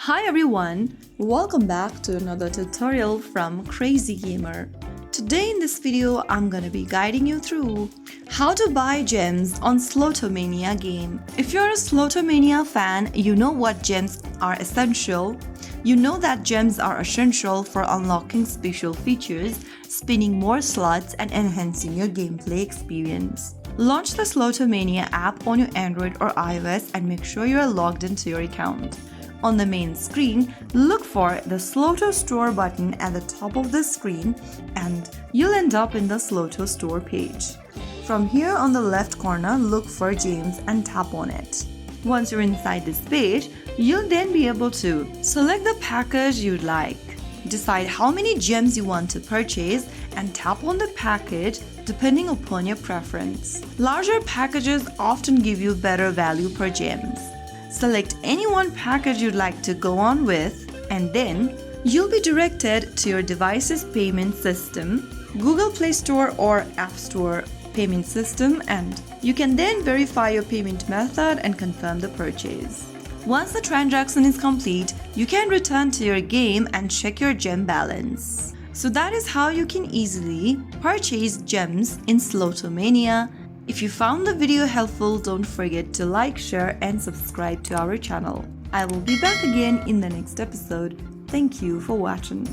Hi everyone, welcome back to another tutorial from Crazy Gamer. Today in this video, I'm gonna be guiding you through how to buy gems on Slotomania game. If you're a Slotomania fan, you know what gems are essential. You know that gems are essential for unlocking special features, spinning more slots, and enhancing your gameplay experience. Launch the Slotomania app on your Android or iOS and make sure you are logged into your account. On the main screen, look for the Sloto Store button at the top of the screen and you'll end up in the Sloto Store page. From here on the left corner, look for gems and tap on it. Once you're inside this page, you'll then be able to select the package you'd like, decide how many gems you want to purchase, and tap on the package depending upon your preference. Larger packages often give you better value per gems. Select any one package you'd like to go on with, and then you'll be directed to your device's payment system, Google Play Store or App Store payment system, and you can then verify your payment method and confirm the purchase. Once the transaction is complete, you can return to your game and check your gem balance. So that is how you can easily purchase gems in Slotomania. If you found the video helpful, don't forget to like, share, and subscribe to our channel. I will be back again in the next episode. Thank you for watching.